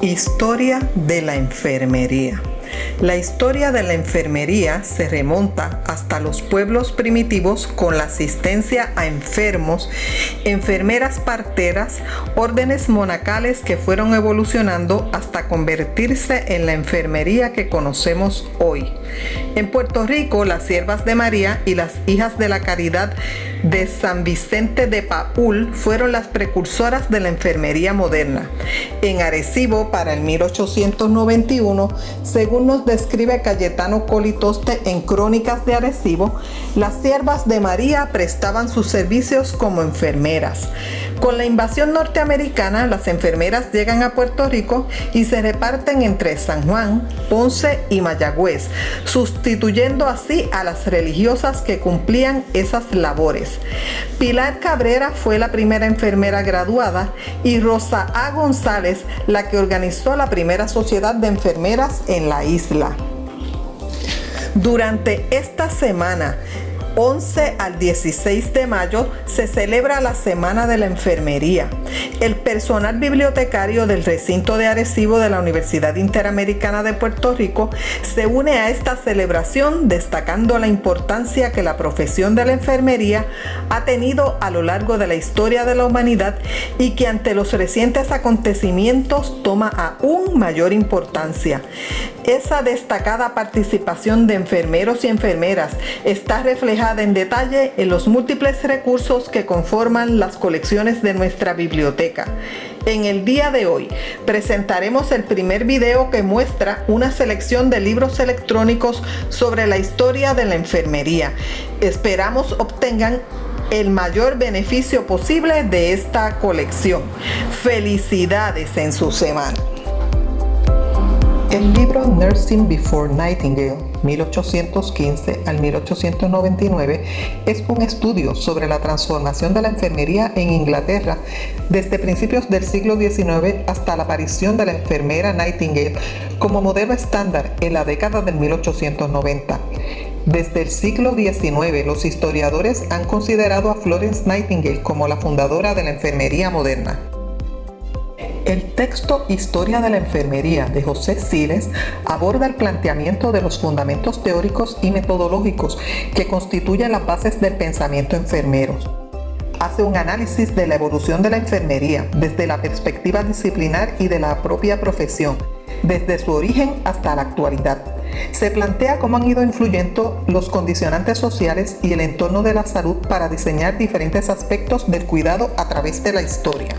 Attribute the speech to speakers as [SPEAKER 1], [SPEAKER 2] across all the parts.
[SPEAKER 1] Historia de la enfermería. La historia de la enfermería se remonta hasta los pueblos primitivos con la asistencia a enfermos, enfermeras parteras, órdenes monacales que fueron evolucionando hasta convertirse en la enfermería que conocemos hoy. En Puerto Rico, las Siervas de María y las Hijas de la Caridad de San Vicente de Paúl fueron las precursoras de la enfermería moderna. En Arecibo, para el 1891, según nos describe Cayetano Colitoste en Crónicas de Arecibo, las Siervas de María prestaban sus servicios como enfermeras. Con la invasión norteamericana, las enfermeras llegan a Puerto Rico y se reparten entre San Juan, Ponce y Mayagüez, sustituyendo así a las religiosas que cumplían esas labores. Pilar Cabrera fue la primera enfermera graduada y Rosa A. González la que organizó la primera sociedad de enfermeras en la isla. Durante esta semana, 11 al 16 de mayo, se celebra la Semana de la Enfermería. El personal bibliotecario del recinto de Arecibo de la Universidad Interamericana de Puerto Rico se une a esta celebración, destacando la importancia que la profesión de la enfermería ha tenido a lo largo de la historia de la humanidad y que ante los recientes acontecimientos toma aún mayor importancia. Esa destacada participación de enfermeros y enfermeras está reflejada en detalle en los múltiples recursos que conforman las colecciones de nuestra biblioteca. En el día de hoy presentaremos el primer video que muestra una selección de libros electrónicos sobre la historia de la enfermería. Esperamos obtengan el mayor beneficio posible de esta colección. Felicidades en su semana. El libro Nursing Before Nightingale, 1815 al 1899, es un estudio sobre la transformación de la enfermería en Inglaterra desde principios del siglo XIX hasta la aparición de la enfermera Nightingale como modelo estándar en la década del 1890. Desde el siglo XIX, los historiadores han considerado a Florence Nightingale como la fundadora de la enfermería moderna. El texto Historia de la Enfermería de José Siles aborda el planteamiento de los fundamentos teóricos y metodológicos que constituyen las bases del pensamiento enfermero. Hace un análisis de la evolución de la enfermería desde la perspectiva disciplinar y de la propia profesión, desde su origen hasta la actualidad. Se plantea cómo han ido influyendo los condicionantes sociales y el entorno de la salud para diseñar diferentes aspectos del cuidado a través de la historia.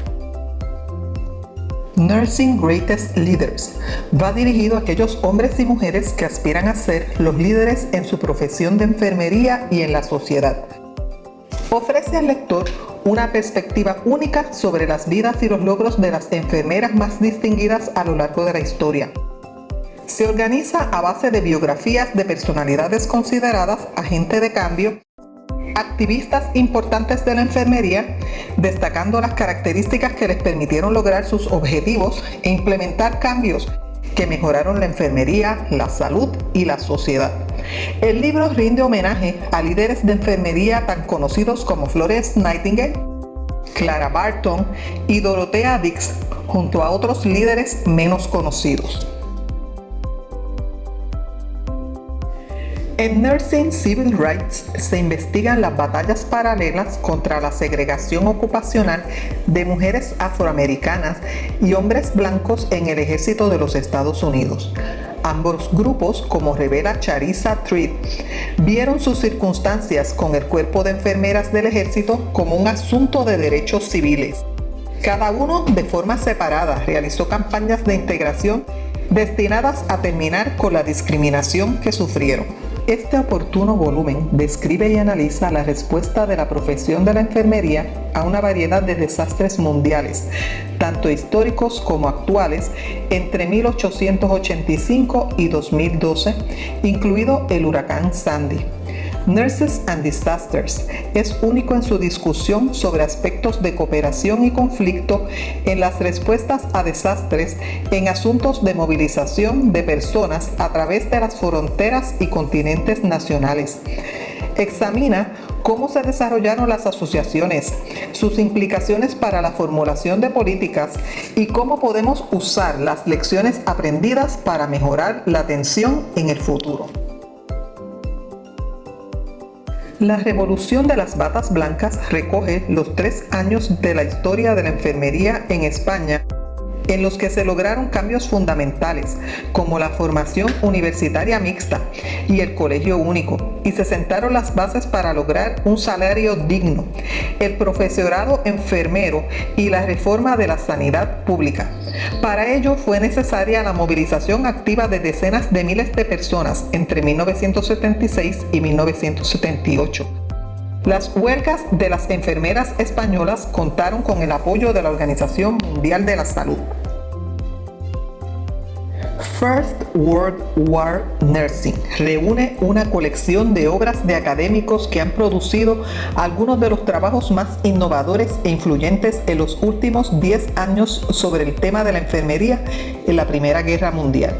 [SPEAKER 1] Nursing Greatest Leaders va dirigido a aquellos hombres y mujeres que aspiran a ser los líderes en su profesión de enfermería y en la sociedad. Ofrece al lector una perspectiva única sobre las vidas y los logros de las enfermeras más distinguidas a lo largo de la historia. Se organiza a base de biografías de personalidades consideradas agentes de cambio, activistas importantes de la enfermería, destacando las características que les permitieron lograr sus objetivos e implementar cambios que mejoraron la enfermería, la salud y la sociedad. El libro rinde homenaje a líderes de enfermería tan conocidos como Florence Nightingale, Clara Barton y Dorothea Dix, junto a otros líderes menos conocidos. En Nursing Civil Rights se investigan las batallas paralelas contra la segregación ocupacional de mujeres afroamericanas y hombres blancos en el ejército de los Estados Unidos. Ambos grupos, como revela Charissa Treat, vieron sus circunstancias con el cuerpo de enfermeras del ejército como un asunto de derechos civiles. Cada uno, de forma separada, realizó campañas de integración destinadas a terminar con la discriminación que sufrieron. Este oportuno volumen describe y analiza la respuesta de la profesión de la enfermería a una variedad de desastres mundiales, tanto históricos como actuales, entre 1885 y 2012, incluido el huracán Sandy. Nurses and Disasters es único en su discusión sobre aspectos de cooperación y conflicto en las respuestas a desastres en asuntos de movilización de personas a través de las fronteras y continentes nacionales. Examina cómo se desarrollaron las asociaciones, sus implicaciones para la formulación de políticas y cómo podemos usar las lecciones aprendidas para mejorar la atención en el futuro. La revolución de las batas blancas recoge los 3 años de la historia de la enfermería en España, en los que se lograron cambios fundamentales, como la formación universitaria mixta y el colegio único, y se sentaron las bases para lograr un salario digno, el profesorado enfermero y la reforma de la sanidad pública. Para ello fue necesaria la movilización activa de decenas de miles de personas entre 1976 y 1978. Las huelgas de las enfermeras españolas contaron con el apoyo de la Organización Mundial de la Salud. First World War Nursing reúne una colección de obras de académicos que han producido algunos de los trabajos más innovadores e influyentes en los últimos 10 años sobre el tema de la enfermería en la Primera Guerra Mundial.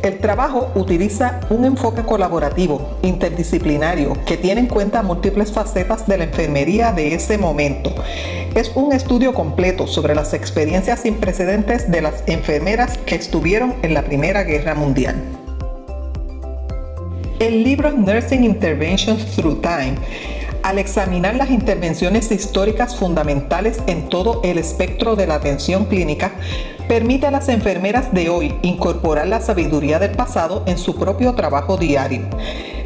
[SPEAKER 1] El trabajo utiliza un enfoque colaborativo, interdisciplinario, que tiene en cuenta múltiples facetas de la enfermería de ese momento. Es un estudio completo sobre las experiencias sin precedentes de las enfermeras que estuvieron en la Primera Guerra Mundial. El libro Nursing Interventions Through Time, al examinar las intervenciones históricas fundamentales en todo el espectro de la atención clínica, permite a las enfermeras de hoy incorporar la sabiduría del pasado en su propio trabajo diario.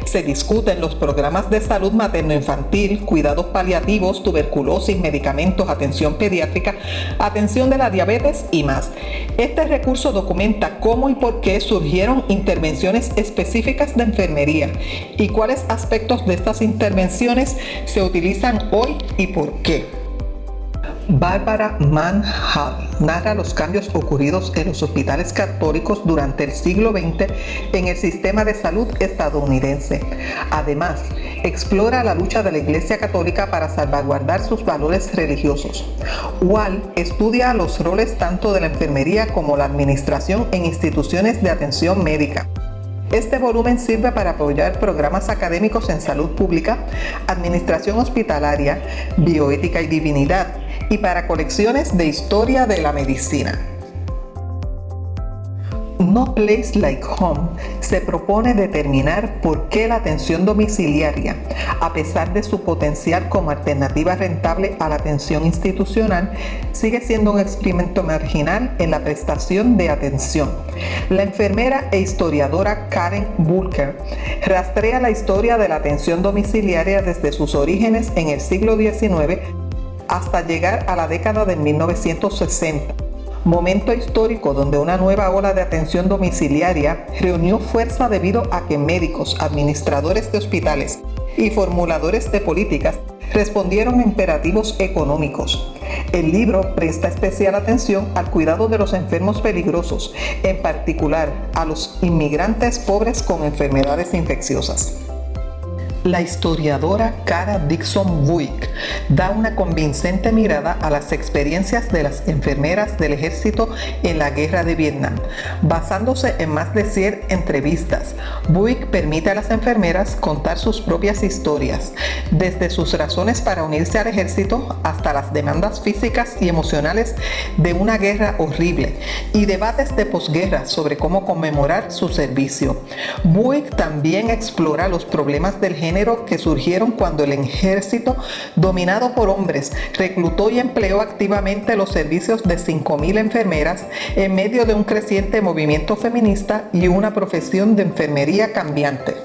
[SPEAKER 1] Se discuten los programas de salud materno-infantil, cuidados paliativos, tuberculosis, medicamentos, atención pediátrica, atención de la diabetes y más. Este recurso documenta cómo y por qué surgieron intervenciones específicas de enfermería y cuáles aspectos de estas intervenciones se utilizan hoy y por qué. Barbara Mann Hall narra los cambios ocurridos en los hospitales católicos durante el siglo XX en el sistema de salud estadounidense. Además, explora la lucha de la Iglesia Católica para salvaguardar sus valores religiosos. Wall estudia los roles tanto de la enfermería como la administración en instituciones de atención médica. Este volumen sirve para apoyar programas académicos en salud pública, administración hospitalaria, bioética y divinidad, y para colecciones de historia de la medicina. No Place Like Home se propone determinar por qué la atención domiciliaria, a pesar de su potencial como alternativa rentable a la atención institucional, sigue siendo un experimento marginal en la prestación de atención. La enfermera e historiadora Karen Bulker rastrea la historia de la atención domiciliaria desde sus orígenes en el siglo XIX hasta llegar a la década de 1960. Momento histórico donde una nueva ola de atención domiciliaria reunió fuerza debido a que médicos, administradores de hospitales y formuladores de políticas respondieron a imperativos económicos. El libro presta especial atención al cuidado de los enfermos peligrosos, en particular a los inmigrantes pobres con enfermedades infecciosas. La historiadora Cara Dixon Buick da una convincente mirada a las experiencias de las enfermeras del ejército en la guerra de Vietnam. Basándose en más de 100 entrevistas, Buick permite a las enfermeras contar sus propias historias, desde sus razones para unirse al ejército hasta las demandas físicas y emocionales de una guerra horrible y debates de posguerra sobre cómo conmemorar su servicio. Buick también explora los problemas del género que surgieron cuando el ejército, dominado por hombres, reclutó y empleó activamente los servicios de 5.000 enfermeras en medio de un creciente movimiento feminista y una profesión de enfermería cambiante.